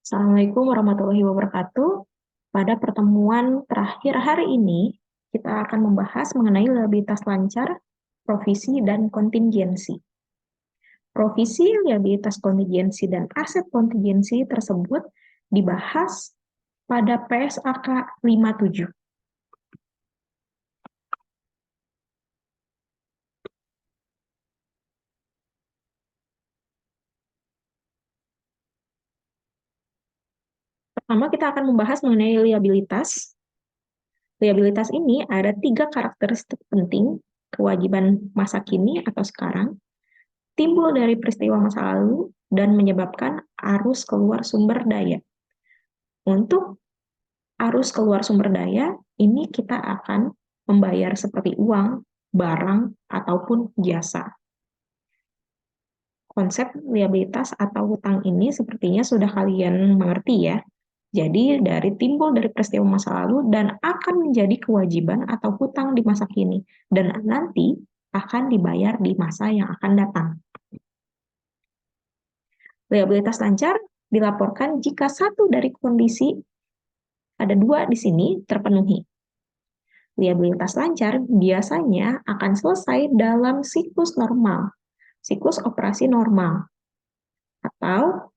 Assalamualaikum warahmatullahi wabarakatuh. Pada pertemuan terakhir hari ini, kita akan membahas mengenai liabilitas lancar, provisi, dan kontingensi. Provisi, liabilitas kontingensi, dan aset kontingensi tersebut dibahas pada PSAK 57. Pertama, kita akan membahas mengenai liabilitas. Liabilitas ini ada 3 karakteristik penting kewajiban masa kini atau sekarang, timbul dari peristiwa masa lalu, dan menyebabkan arus keluar sumber daya. Untuk arus keluar sumber daya, ini kita akan membayar seperti uang, barang, ataupun jasa. Konsep liabilitas atau hutang ini sepertinya sudah kalian mengerti ya. Jadi timbul dari peristiwa masa lalu dan akan menjadi kewajiban atau hutang di masa kini. Dan nanti akan dibayar di masa yang akan datang. Liabilitas lancar dilaporkan jika satu dari kondisi, ada 2 di sini, terpenuhi. Liabilitas lancar biasanya akan selesai dalam siklus normal, siklus operasi normal, atau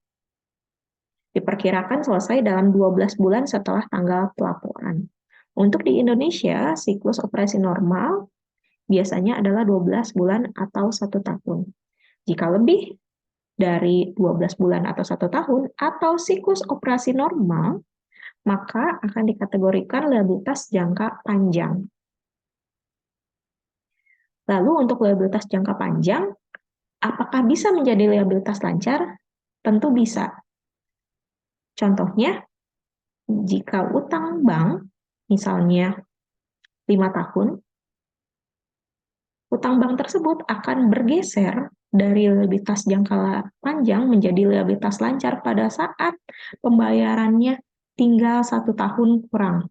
diperkirakan selesai dalam 12 bulan setelah tanggal pelaporan. Untuk di Indonesia, siklus operasi normal biasanya adalah 12 bulan atau 1 tahun. Jika lebih dari 12 bulan atau 1 tahun, atau siklus operasi normal, maka akan dikategorikan liabilitas jangka panjang. Lalu untuk liabilitas jangka panjang, apakah bisa menjadi liabilitas lancar? Tentu bisa. Contohnya, jika utang bank, misalnya 5 tahun, utang bank tersebut akan bergeser dari liabilitas jangka panjang menjadi liabilitas lancar pada saat pembayarannya tinggal 1 tahun kurang.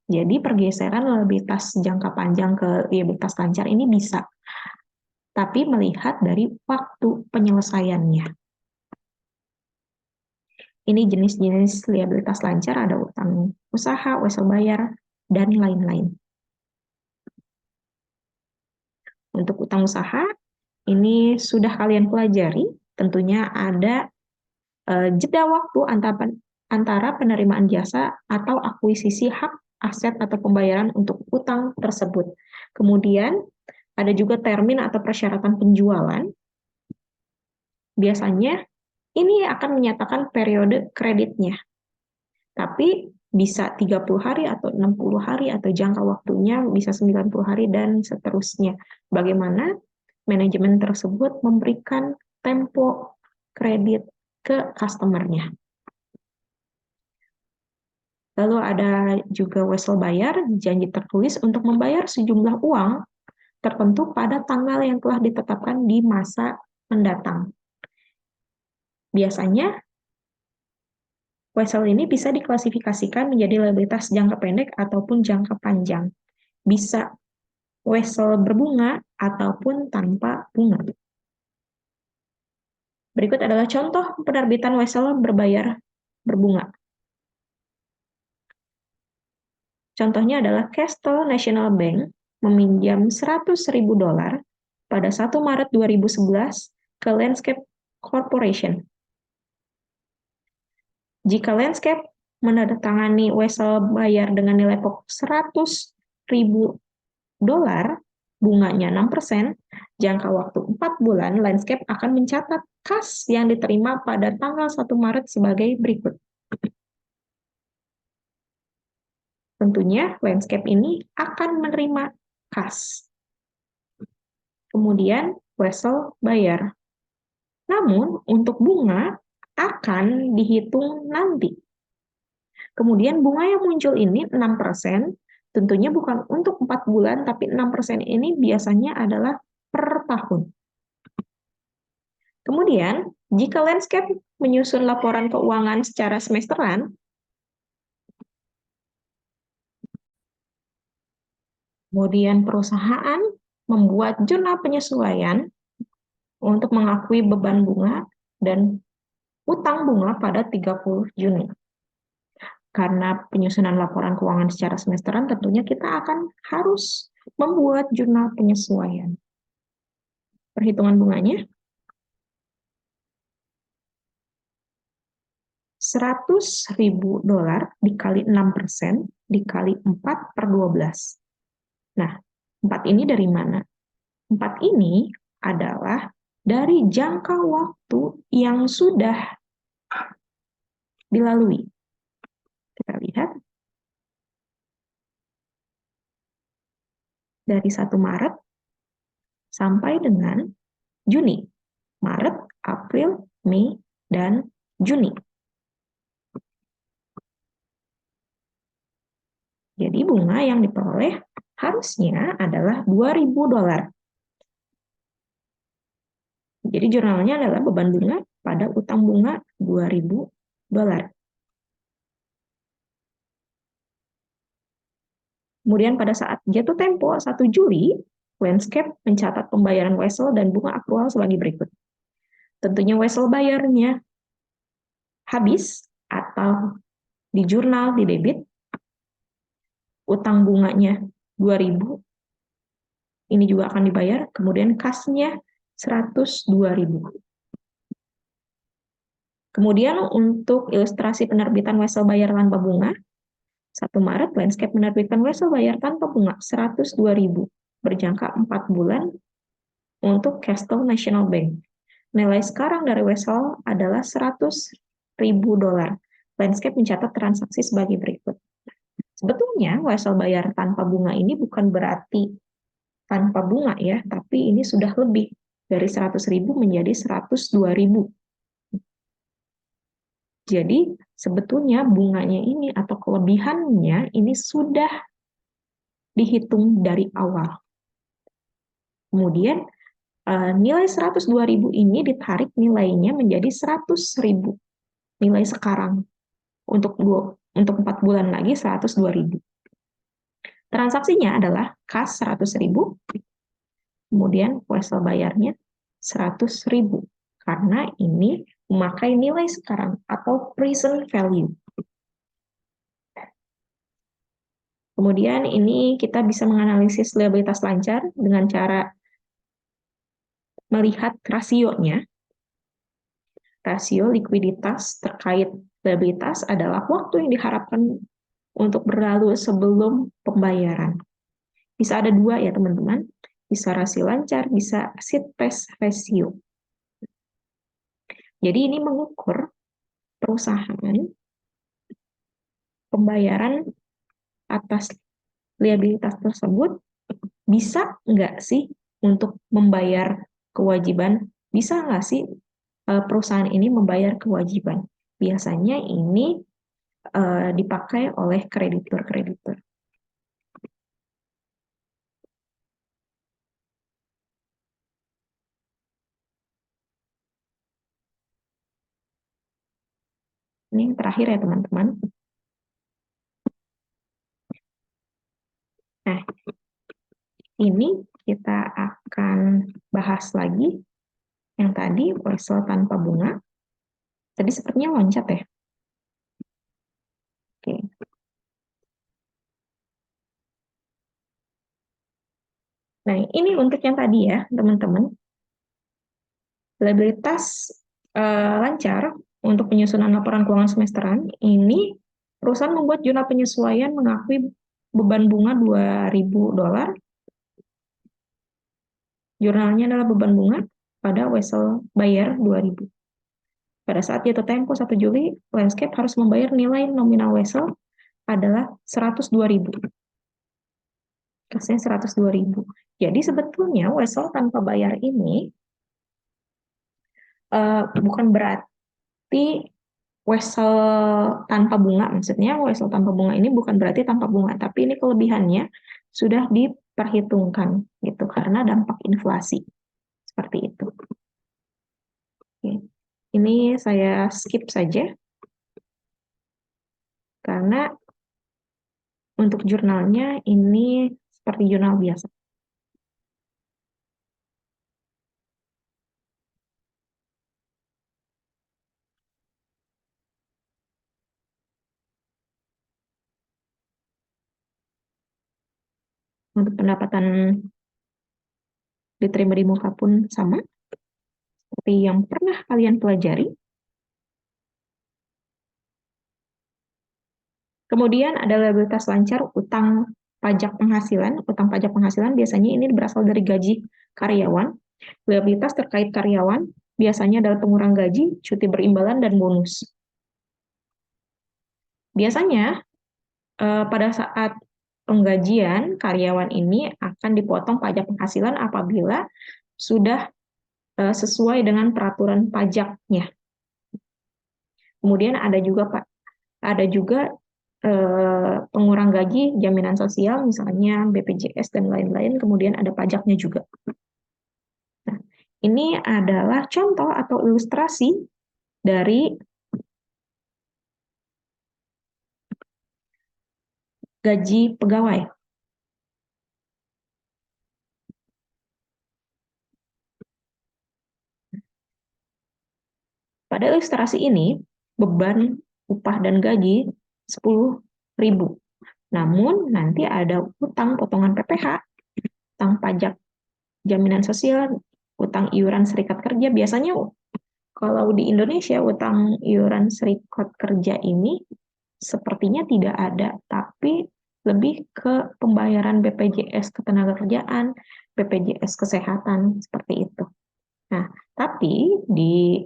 Jadi pergeseran liabilitas jangka panjang ke liabilitas lancar ini bisa, tapi melihat dari waktu penyelesaiannya. Ini jenis-jenis liabilitas lancar, ada utang usaha, wesel bayar, dan lain-lain. Untuk utang usaha, ini sudah kalian pelajari, tentunya ada jeda waktu antara penerimaan jasa atau akuisisi hak aset atau pembayaran untuk utang tersebut. Kemudian ada juga termin atau persyaratan penjualan. Biasanya ini akan menyatakan periode kreditnya. Tapi bisa 30 hari atau 60 hari atau jangka waktunya bisa 90 hari dan seterusnya. Bagaimana manajemen tersebut memberikan tempo kredit ke customer-nya. Lalu ada juga wesel bayar, janji tertulis untuk membayar sejumlah uang tertentu pada tanggal yang telah ditetapkan di masa mendatang. Biasanya, wesel ini bisa diklasifikasikan menjadi liabilitas jangka pendek ataupun jangka panjang. Bisa wesel berbunga ataupun tanpa bunga. Berikut adalah contoh penerbitan wesel berbayar berbunga. Contohnya adalah Castle National Bank meminjam $100.000 pada 1 Maret 2011 ke Landscape Corporation. Jika Landscape menandatangani wesel bayar dengan nilai pokok $100.000, bunganya 6%, jangka waktu 4 bulan, Landscape akan mencatat kas yang diterima pada tanggal 1 Maret sebagai berikut. Tentunya Landscape ini akan menerima kas. Kemudian wesel bayar. Namun untuk bunga akan dihitung nanti. Kemudian bunga yang muncul ini 6%, tentunya bukan untuk 4 bulan, tapi 6% ini biasanya adalah per tahun. Kemudian, jika Landscape menyusun laporan keuangan secara semesteran, kemudian perusahaan membuat jurnal penyesuaian untuk mengakui beban bunga dan utang bunga pada 30 Juni. Karena penyusunan laporan keuangan secara semesteran, tentunya kita akan harus membuat jurnal penyesuaian. Perhitungan bunganya, 100.000 dolar dikali 6% dikali 4 per 12. Nah, 4 ini dari mana? 4 ini adalah dari jangka waktu yang sudah dilalui. Kita lihat, dari 1 Maret sampai dengan Juni. Maret, April, Mei, dan Juni. Jadi bunga yang diperoleh harusnya adalah 2.000 dolar. Jadi jurnalnya adalah beban bunga pada utang bunga 2.000 dolar. Kemudian pada saat jatuh tempo 1 Juli, Landscape mencatat pembayaran wesel dan bunga akrual sebagai berikut. Tentunya wesel bayarnya habis atau di jurnal di debit, utang bunganya 2.000, ini juga akan dibayar, kemudian kasnya 102.000. Kemudian untuk ilustrasi penerbitan wesel bayar tanpa bunga, 1 Maret Landscape menerbitkan wesel bayar tanpa bunga 102.000 berjangka 4 bulan untuk Castle National Bank. Nilai sekarang dari wesel adalah 100.000 dolar. Landscape mencatat transaksi sebagai berikut. Sebetulnya wesel bayar tanpa bunga ini bukan berarti tanpa bunga ya, tapi ini sudah lebih dari 100.000 menjadi 102.000. Jadi sebetulnya bunganya ini atau kelebihannya ini sudah dihitung dari awal. Kemudian nilai 102.000 ini ditarik nilainya menjadi 100.000 nilai sekarang. Untuk 4 bulan lagi 102.000. Transaksinya adalah kas 100.000, kemudian wesel bayarnya 100.000 karena ini memakai nilai sekarang atau present value. Kemudian ini kita bisa menganalisis liabilitas lancar dengan cara melihat rasionya. Rasio likuiditas terkait liabilitas adalah waktu yang diharapkan untuk berlalu sebelum pembayaran. Bisa ada dua ya teman-teman, bisa rasio lancar, bisa seed pass ratio. Jadi ini mengukur perusahaan pembayaran atas liabilitas tersebut bisa nggak sih untuk membayar kewajiban, bisa nggak sih perusahaan ini membayar kewajiban. Biasanya ini dipakai oleh kreditur-kreditur. Ini yang terakhir ya teman-teman. Nah, ini kita akan bahas lagi yang tadi wesel tanpa bunga. Tadi sepertinya loncat ya. Oke. Nah, ini untuk yang tadi ya, teman-teman. Liabilitas lancar untuk penyusunan laporan keuangan semesteran, ini perusahaan membuat jurnal penyesuaian mengakui beban bunga 2.000 dolar. Jurnalnya adalah beban bunga pada wesel bayar 2.000. Pada saat jatuh tempo 1 Juli, Landscape harus membayar nilai nominal wesel adalah 102.000. Kasnya 102.000. Jadi sebetulnya wesel tanpa bayar ini bukan berarti wesel tanpa bunga, maksudnya wesel tanpa bunga ini bukan berarti tanpa bunga, tapi ini kelebihannya sudah diperhitungkan gitu karena dampak inflasi seperti itu. Oke. Ini saya skip saja karena untuk jurnalnya ini seperti jurnal biasa. Untuk pendapatan diterima di muka pun sama, seperti yang pernah kalian pelajari. Kemudian ada liabilitas lancar utang pajak penghasilan. Utang pajak penghasilan biasanya ini berasal dari gaji karyawan. Liabilitas terkait karyawan biasanya adalah pengurang gaji, cuti berimbalan, dan bonus. Biasanya pada saat penggajian, karyawan ini akan dipotong pajak penghasilan apabila sudah sesuai dengan peraturan pajaknya. Kemudian ada juga pengurang gaji, jaminan sosial, misalnya BPJS dan lain-lain, kemudian ada pajaknya juga. Nah, ini adalah contoh atau ilustrasi dari gaji pegawai. Pada ilustrasi ini, beban upah dan gaji 10.000. Namun, nanti ada utang potongan PPh, utang pajak jaminan sosial, utang iuran serikat kerja. Biasanya kalau di Indonesia, utang iuran serikat kerja ini sepertinya tidak ada, tapi lebih ke pembayaran BPJS Ketenagakerjaan, BPJS Kesehatan, seperti itu. Nah, tapi di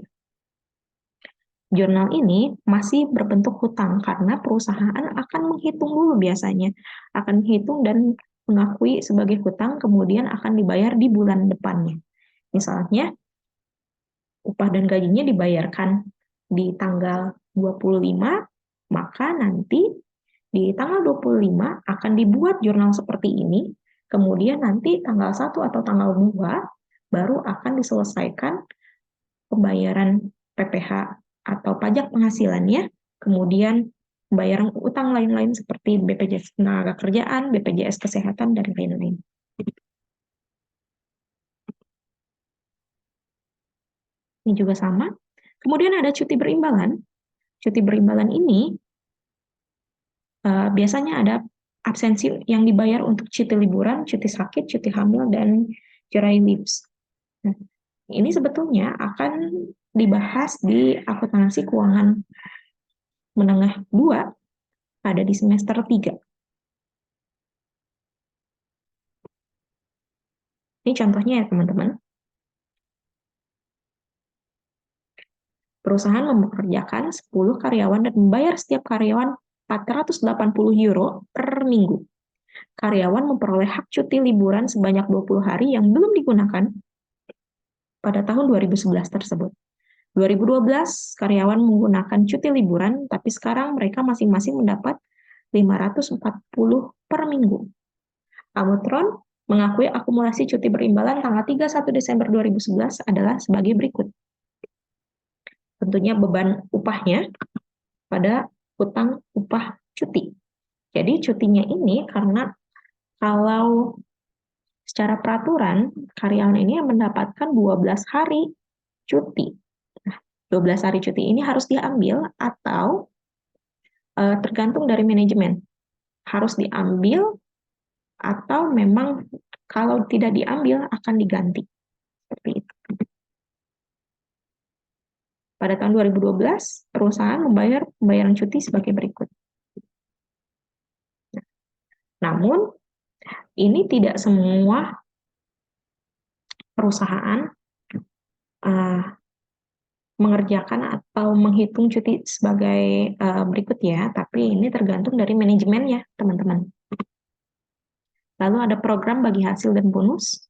jurnal ini masih berbentuk hutang karena perusahaan akan menghitung dulu biasanya, akan menghitung dan mengakui sebagai hutang, kemudian akan dibayar di bulan depannya. Misalnya, upah dan gajinya dibayarkan di tanggal 25, maka nanti di tanggal 25 akan dibuat jurnal seperti ini, kemudian nanti tanggal 1 atau tanggal 2 baru akan diselesaikan pembayaran PPh atau pajak penghasilannya, kemudian pembayaran utang lain-lain seperti BPJS Ketenagakerjaan, BPJS Kesehatan, dan lain-lain. Ini juga sama. Kemudian ada cuti berimbalan. Cuti berimbalan ini biasanya ada absensi yang dibayar untuk cuti liburan, cuti sakit, cuti hamil, dan cerai leaves. Nah, ini sebetulnya akan dibahas di akuntansi keuangan menengah 2, ada di semester 3. Ini contohnya ya teman-teman. Perusahaan mempekerjakan 10 karyawan dan membayar setiap karyawan 480 euro per minggu. Karyawan memperoleh hak cuti liburan sebanyak 20 hari yang belum digunakan pada tahun 2011 tersebut. 2012, karyawan menggunakan cuti liburan, tapi sekarang mereka masing-masing mendapat 540 per minggu. Amutron mengakui akumulasi cuti berimbalan tanggal 31 Desember 2011 adalah sebagai berikut. Tentunya beban upahnya pada hutang upah cuti. Jadi cutinya ini karena kalau secara peraturan karyawan ini mendapatkan 12 hari cuti. Nah, 12 hari cuti ini harus diambil atau tergantung dari manajemen. Harus diambil atau memang kalau tidak diambil akan diganti. Seperti itu. Pada tahun 2012, perusahaan membayar pembayaran cuti sebagai berikut. Namun, ini tidak semua perusahaan mengerjakan atau menghitung cuti sebagai berikut ya, tapi ini tergantung dari manajemennya, teman-teman. Lalu ada program bagi hasil dan bonus.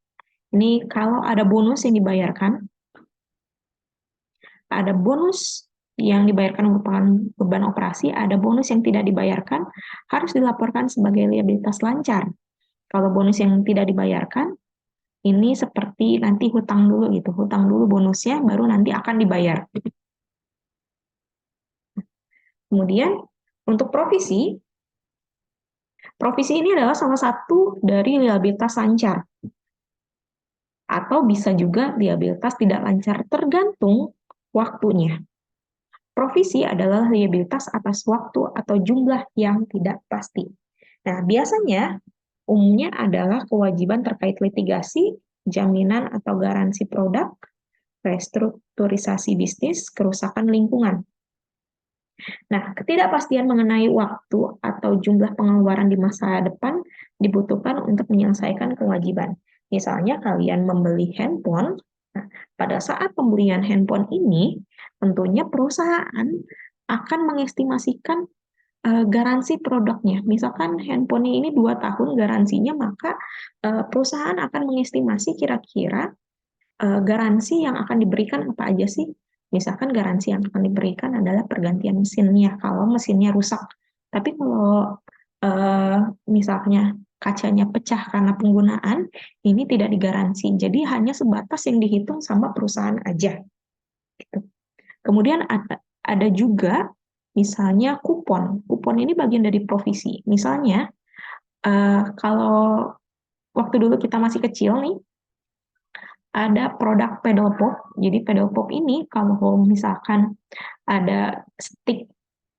Ini kalau ada bonus yang dibayarkan, ada bonus yang dibayarkan merupakan beban operasi, ada bonus yang tidak dibayarkan, harus dilaporkan sebagai liabilitas lancar. Kalau bonus yang tidak dibayarkan, ini seperti nanti hutang dulu gitu, hutang dulu bonusnya, baru nanti akan dibayar. Kemudian, untuk provisi ini adalah salah satu dari liabilitas lancar. Atau bisa juga liabilitas tidak lancar, tergantung waktunya. Provisi adalah liabilitas atas waktu atau jumlah yang tidak pasti. Nah, biasanya umumnya adalah kewajiban terkait litigasi, jaminan atau garansi produk, restrukturisasi bisnis, kerusakan lingkungan. Nah, ketidakpastian mengenai waktu atau jumlah pengeluaran di masa depan dibutuhkan untuk menyelesaikan kewajiban. Misalnya kalian membeli handphone, nah, pada saat pembelian handphone ini, tentunya perusahaan akan mengestimasikan garansi produknya. Misalkan handphone ini 2 tahun garansinya, maka perusahaan akan mengestimasi kira-kira garansi yang akan diberikan apa aja sih? Misalkan garansi yang akan diberikan adalah pergantian mesinnya kalau mesinnya rusak. Tapi kalau eh, misalnya kacanya pecah karena penggunaan, ini tidak digaransi. Jadi hanya sebatas yang dihitung sama perusahaan aja. Gitu. Kemudian ada juga misalnya kupon. Kupon ini bagian dari provisi. Misalnya kalau waktu dulu kita masih kecil nih, ada produk pedal pop. Jadi pedal pop ini kalau misalkan ada stick,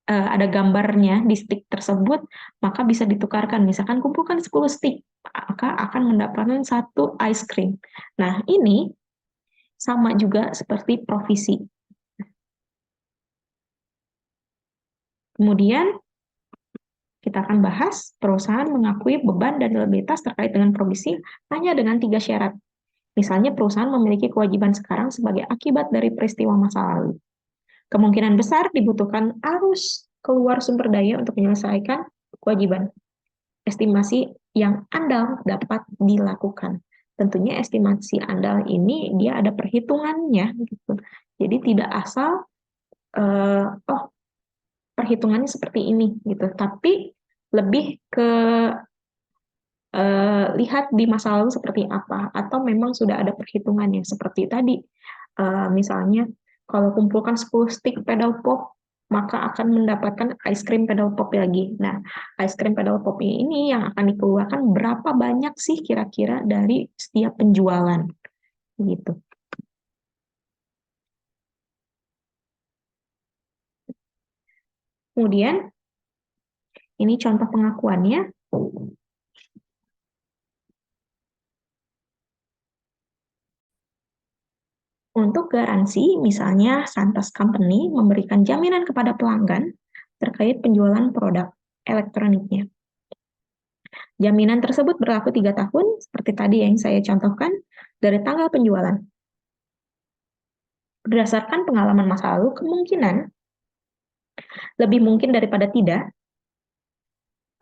ada gambarnya di stick tersebut, maka bisa ditukarkan. Misalkan kumpulkan 10 stick, maka akan mendapatkan satu ice cream. Nah, ini sama juga seperti provisi. Kemudian kita akan bahas perusahaan mengakui beban dan liabilitas terkait dengan provisi hanya dengan 3 syarat. Misalnya perusahaan memiliki kewajiban sekarang sebagai akibat dari peristiwa masa lalu. Kemungkinan besar dibutuhkan arus keluar sumber daya untuk menyelesaikan kewajiban. Estimasi yang andal dapat dilakukan. Tentunya estimasi andal ini dia ada perhitungannya gitu. Jadi tidak asal oh perhitungannya seperti ini gitu, tapi lebih ke lihat di masa lalu seperti apa, atau memang sudah ada perhitungannya seperti tadi. Misalnya kalau kumpulkan 10 stick pedal pop, maka akan mendapatkan ice cream pedal pop lagi. Nah, ice cream pedal pop ini yang akan dikeluarkan berapa banyak sih kira-kira dari setiap penjualan gitu. Kemudian ini contoh pengakuannya. Untuk garansi, misalnya Santas Company memberikan jaminan kepada pelanggan terkait penjualan produk elektroniknya. Jaminan tersebut berlaku 3 tahun, seperti tadi yang saya contohkan, dari tanggal penjualan. Berdasarkan pengalaman masa lalu, kemungkinan lebih mungkin daripada tidak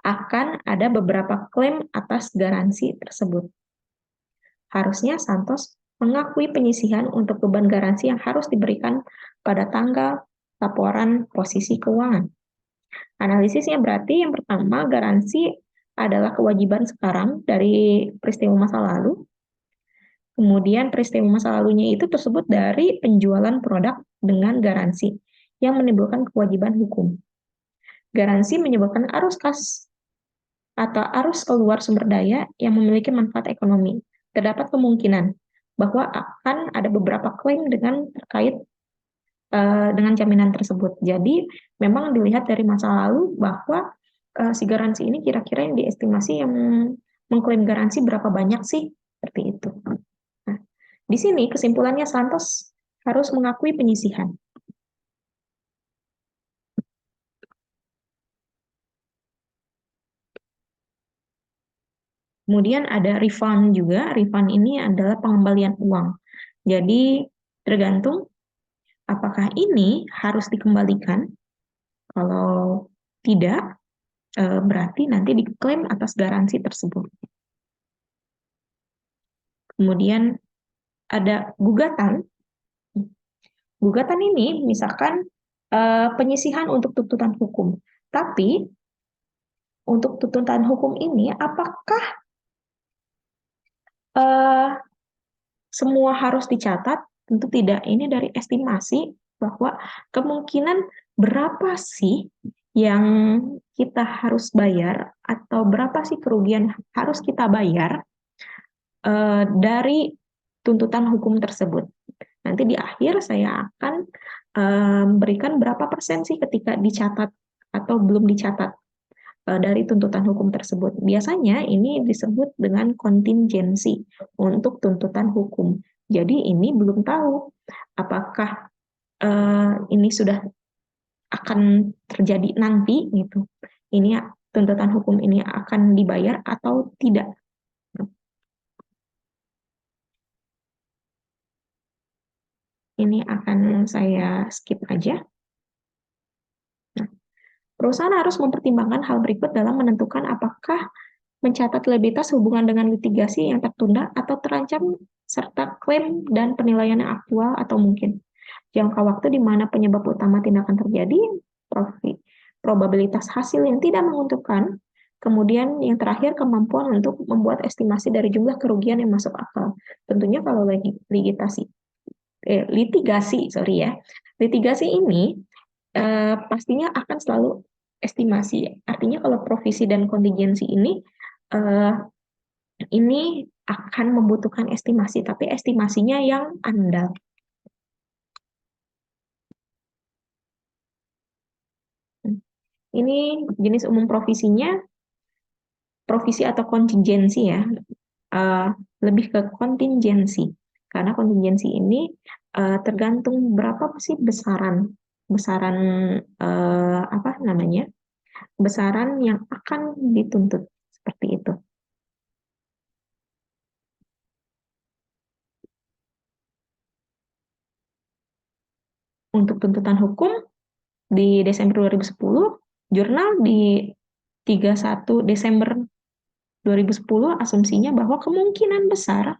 akan ada beberapa klaim atas garansi tersebut. Harusnya Santos mengakui penyisihan untuk beban garansi yang harus diberikan pada tanggal laporan posisi keuangan. Analisisnya berarti yang pertama, garansi adalah kewajiban sekarang dari peristiwa masa lalu. Kemudian peristiwa masa lalunya itu tersebut dari penjualan produk dengan garansi yang menimbulkan kewajiban hukum. Garansi menyebabkan arus kas atau arus keluar sumber daya yang memiliki manfaat ekonomi. Terdapat kemungkinan bahwa akan ada beberapa klaim terkait dengan jaminan tersebut. Jadi memang dilihat dari masa lalu bahwa si garansi ini kira-kira yang diestimasi yang mengklaim garansi berapa banyak sih, seperti itu. Nah, di sini kesimpulannya Santos harus mengakui penyisihan. Kemudian ada refund juga. Refund ini adalah pengembalian uang. Jadi tergantung apakah ini harus dikembalikan. Kalau tidak, berarti nanti diklaim atas garansi tersebut. Kemudian ada gugatan. Gugatan ini misalkan penyisihan untuk tuntutan hukum. Tapi untuk tuntutan hukum ini apakah eh, semua harus dicatat? Tentu tidak. Ini dari estimasi bahwa kemungkinan berapa sih yang kita harus bayar atau berapa sih kerugian harus kita bayar dari tuntutan hukum tersebut. Nanti di akhir saya akan berikan berapa persen sih ketika dicatat atau belum dicatat. dari tuntutan hukum tersebut. Biasanya ini disebut dengan kontingensi untuk tuntutan hukum. Jadi ini belum tahu apakah ini sudah akan terjadi nanti gitu. Ini tuntutan hukum ini akan dibayar atau tidak. Ini akan saya skip aja. Nah, perusahaan harus mempertimbangkan hal berikut dalam menentukan apakah mencatat liabilitas hubungan dengan litigasi yang tertunda atau terancam serta klaim dan penilaian yang aktual atau mungkin. Jangka waktu di mana penyebab utama tindakan terjadi, probabilitas hasil yang tidak menguntungkan, kemudian yang terakhir kemampuan untuk membuat estimasi dari jumlah kerugian yang masuk akal. Tentunya kalau litigasi ini pastinya akan selalu estimasi. Artinya kalau provisi dan kontingensi ini akan membutuhkan estimasi, tapi estimasinya yang andal. Ini jenis umum provisinya, provisi atau kontingensi ya, lebih ke kontingensi. Karena kontingensi ini tergantung berapa sih besaran apa namanya, besaran yang akan dituntut seperti itu. Untuk tuntutan hukum di Desember 2010, jurnal di 31 Desember 2010 asumsinya bahwa kemungkinan besar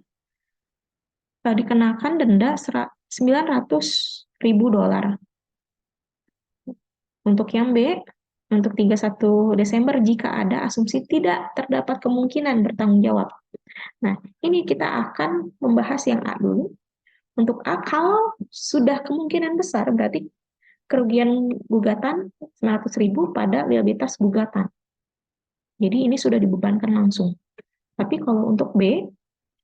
dikenakan denda 900.000 dolar. Untuk yang B, untuk 31 Desember jika ada asumsi tidak terdapat kemungkinan bertanggung jawab. Nah, ini kita akan membahas yang A dulu. Untuk A, kalau sudah kemungkinan besar, berarti kerugian gugatan 900.000 pada liabilitas gugatan. Jadi ini sudah dibebankan langsung. Tapi kalau untuk B,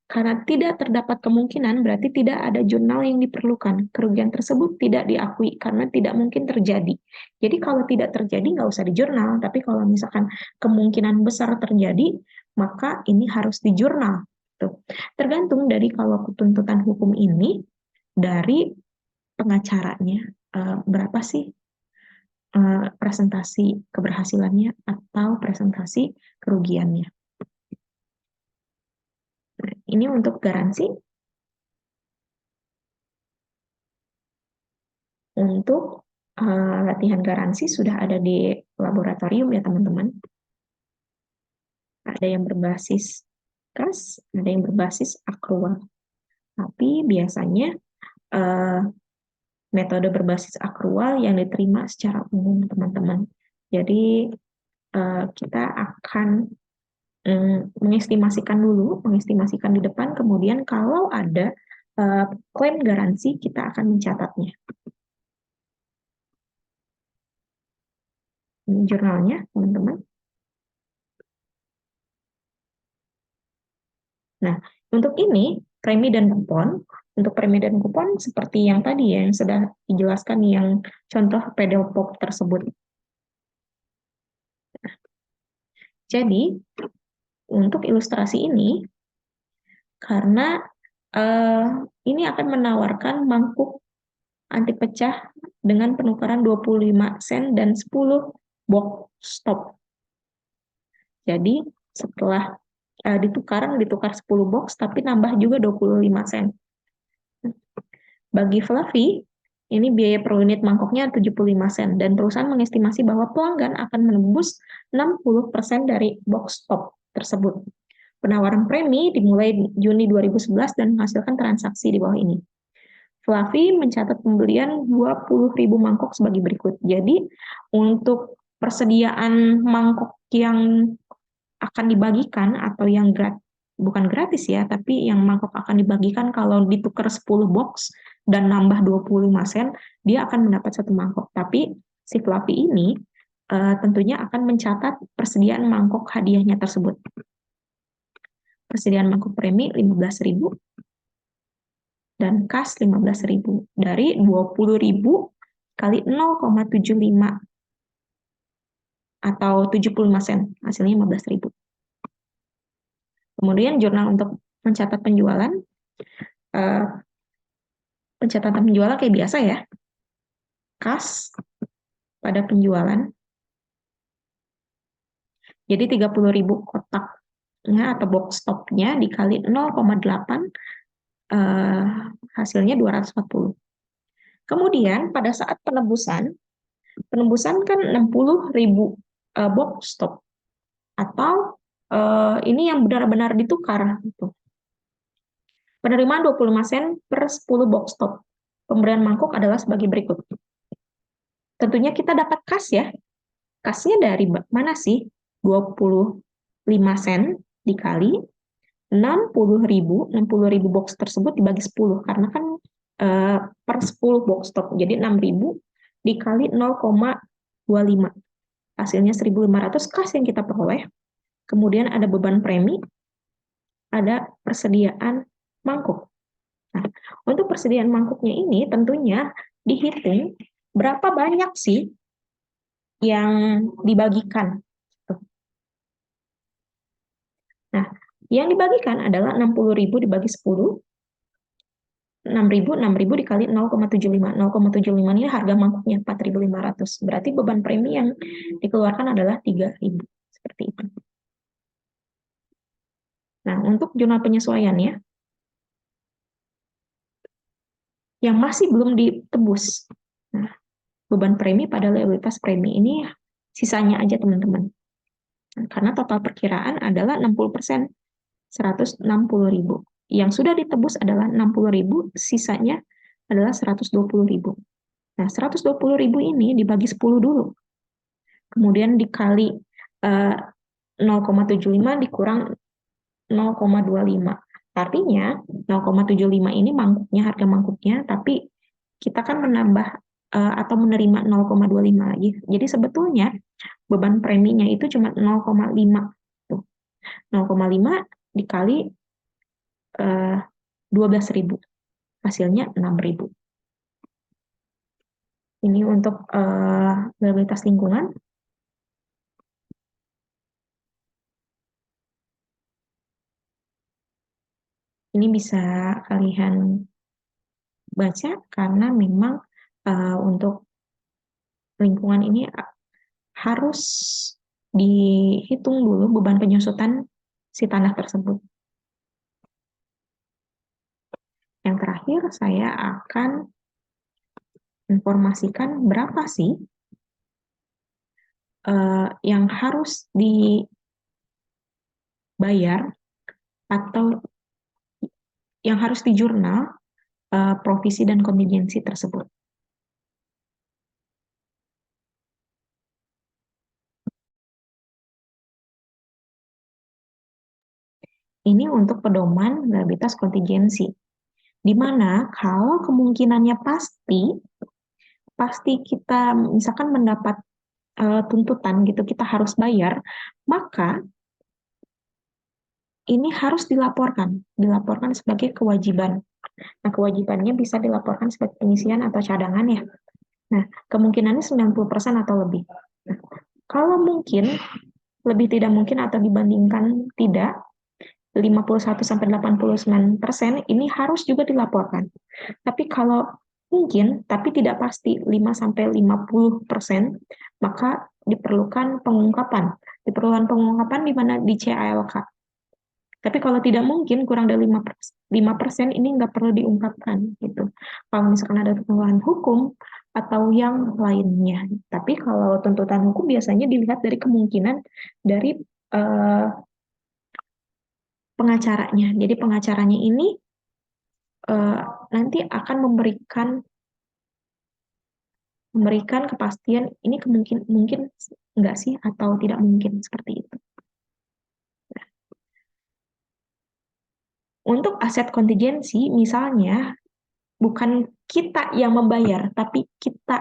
karena tidak terdapat kemungkinan, berarti tidak ada jurnal yang diperlukan. Kerugian tersebut tidak diakui karena tidak mungkin terjadi. Jadi kalau tidak terjadi, nggak usah di jurnal. Tapi kalau misalkan kemungkinan besar terjadi, maka ini harus di jurnal. Tuh. Tergantung dari kalau tuntutan hukum ini, dari pengacaranya, berapa sih presentasi keberhasilannya atau presentasi kerugiannya. Nah, ini untuk garansi. Untuk latihan garansi sudah ada di laboratorium ya teman-teman. Ada yang berbasis kas, ada yang berbasis akrual. Tapi biasanya metode berbasis akrual yang diterima secara umum teman-teman. Jadi kita akan mengestimasikan di depan, kemudian kalau ada klaim garansi kita akan mencatatnya. Ini jurnalnya teman-teman. Nah, untuk ini, premi dan kupon, untuk premi dan kupon seperti yang tadi ya, yang sudah dijelaskan yang contoh pedal pop tersebut. Jadi, untuk ilustrasi ini, karena ini akan menawarkan mangkuk anti pecah dengan penukaran 25 sen dan 10 box stop. Jadi, setelah ditukar 10 box, tapi nambah juga 25 sen. Bagi Fluffy, ini biaya per unit mangkoknya 75 sen, dan perusahaan mengestimasi bahwa pelanggan akan menembus 60% dari box top tersebut. Penawaran premi dimulai Juni 2011 dan menghasilkan transaksi di bawah ini. Fluffy mencatat pembelian 20.000 mangkok sebagai berikut. Jadi, untuk persediaan mangkok yang akan dibagikan atau yang bukan gratis ya, tapi yang mangkok akan dibagikan kalau ditukar 10 box dan nambah 25 sen, dia akan mendapat satu mangkok. Tapi si Fluffy ini tentunya akan mencatat persediaan mangkok hadiahnya tersebut. Persediaan mangkok premi 15.000 dan kas 15.000 dari 20.000 kali 0,75 atau 75 sen, hasilnya 15.000. Kemudian jurnal untuk mencatat penjualan, pencatatan penjualan kayak biasa ya, kas pada penjualan, jadi 30.000 kotaknya atau box stopnya dikali 0,8, hasilnya 240. Kemudian pada saat penebusan kan 60.000 box stop, atau ini yang benar-benar ditukar gitu. Penerimaan 25 sen per 10 box stop. Pemberian mangkuk adalah sebagai berikut. Tentunya kita dapat kas ya. Kasnya dari mana sih? 25 sen dikali 60.000 box tersebut dibagi 10, karena kan per 10 box stop, jadi 6.000 dikali 0,25, hasilnya 1.500 kas yang kita peroleh. Kemudian ada beban premi, ada persediaan mangkuk. Nah, untuk persediaan mangkuknya ini tentunya dihitung berapa banyak sih yang dibagikan. Nah, yang dibagikan adalah 60.000 dibagi 10, 6.000 dikali 0,75. 0,75 ini harga mangkuknya 4.500. Berarti beban premi yang dikeluarkan adalah 3.000. Seperti itu. Nah, untuk jurnal penyesuaiannya, yang masih belum ditebus. Nah, beban premi pada liabilitas premi ini sisanya aja teman-teman. Nah, karena total perkiraan adalah 60%, 160.000. Yang sudah ditebus adalah 60.000, sisanya adalah 120.000. Nah, 120.000 ini dibagi 10 dulu. Kemudian dikali 0,75 dikurang 0,25. Artinya 0,75 ini mangkuknya, harga mangkuknya, tapi kita kan menambah atau menerima 0,25 lagi. Jadi sebetulnya beban preminya itu cuma 0,5. 0,5 dikali 12.000. Hasilnya 6.000. Ini untuk liabilitas lingkungan. Ini bisa kalian baca karena memang untuk lingkungan ini harus dihitung dulu beban penyusutan si tanah tersebut. Yang terakhir, saya akan informasikan berapa sih yang harus dibayar atau yang harus di jurnal provisi dan kontingensi tersebut. Ini untuk pedoman liabilitas kontingensi, di mana kalau kemungkinannya pasti kita misalkan mendapat tuntutan gitu, kita harus bayar, maka ini harus dilaporkan sebagai kewajiban. Nah, kewajibannya bisa dilaporkan sebagai pengisian atau cadangan ya. Nah, kemungkinannya 90% atau lebih. Nah, kalau mungkin, lebih tidak mungkin atau dibandingkan tidak, 51-89% ini harus juga dilaporkan. Tapi kalau mungkin, tapi tidak pasti 5-50%, maka diperlukan pengungkapan. Diperlukan pengungkapan di mana di CALK. Tapi kalau tidak mungkin, kurang dari 5% ini nggak perlu diungkapkan. Gitu. Kalau misalkan ada tuntutan hukum atau yang lainnya. Tapi kalau tuntutan hukum biasanya dilihat dari kemungkinan dari pengacaranya. Jadi pengacaranya ini nanti akan memberikan kepastian ini mungkin enggak sih atau tidak mungkin, seperti itu. Untuk aset kontingensi, misalnya bukan kita yang membayar, tapi kita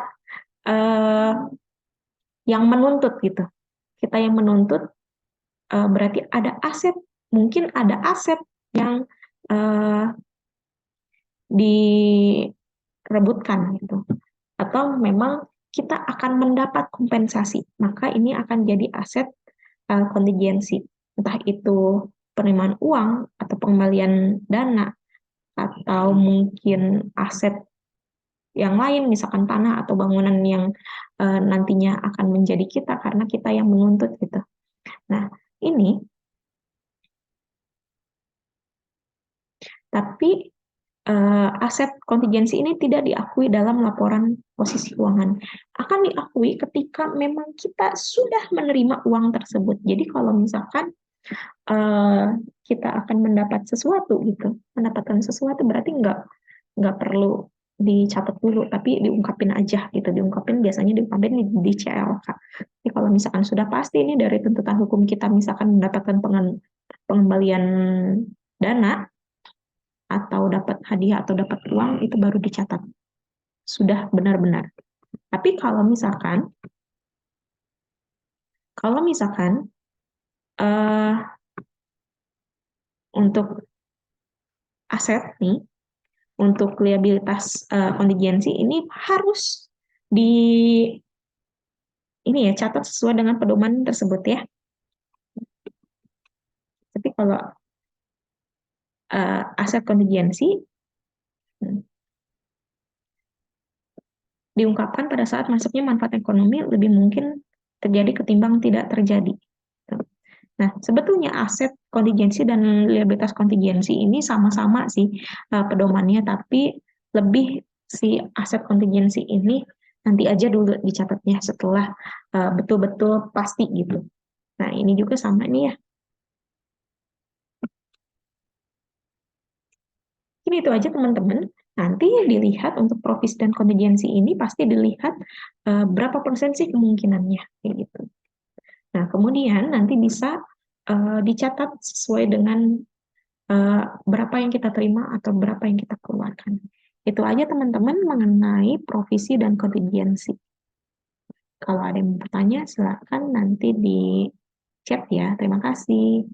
yang menuntut gitu. Kita yang menuntut berarti ada aset, mungkin ada aset yang direbutkan gitu. Atau memang kita akan mendapat kompensasi. Maka ini akan jadi aset kontingensi. Entah itu penerimaan uang atau pengembalian dana atau mungkin aset yang lain, misalkan tanah atau bangunan yang nantinya akan menjadi kita karena kita yang menuntut gitu. Nah, ini tapi aset kontingensi ini tidak diakui dalam laporan posisi keuangan. Akan diakui ketika memang kita sudah menerima uang tersebut. Jadi kalau misalkan kita akan mendapat sesuatu gitu, mendapatkan sesuatu berarti nggak perlu dicatat dulu, tapi diungkapin aja gitu, biasanya diungkapin di CLK. Jadi kalau misalkan sudah pasti ini dari tuntutan hukum kita misalkan mendapatkan pengembalian dana atau dapat hadiah atau dapat uang itu baru dicatat sudah benar-benar. Tapi kalau misalkan uh, untuk aset nih, untuk liabilitas kontingensi ini harus di ini ya catat sesuai dengan pedoman tersebut ya. Tapi kalau aset kontingensi diungkapkan pada saat masuknya manfaat ekonomi lebih mungkin terjadi ketimbang tidak terjadi. Nah, sebetulnya aset kontingensi dan liabilitas kontingensi ini sama-sama sih pedomannya, tapi lebih si aset kontingensi ini nanti aja dulu dicatatnya setelah betul-betul pasti gitu. Nah, ini juga sama nih ya. Ini itu aja teman-teman. Nanti dilihat untuk provisi dan kontingensi ini pasti dilihat berapa persen sih kemungkinannya kayak gitu. Nah, kemudian nanti bisa dicatat sesuai dengan berapa yang kita terima atau berapa yang kita keluarkan. Itu aja teman-teman mengenai provisi dan kontingensi. Kalau ada yang mau bertanya, silakan nanti di chat ya. Terima kasih.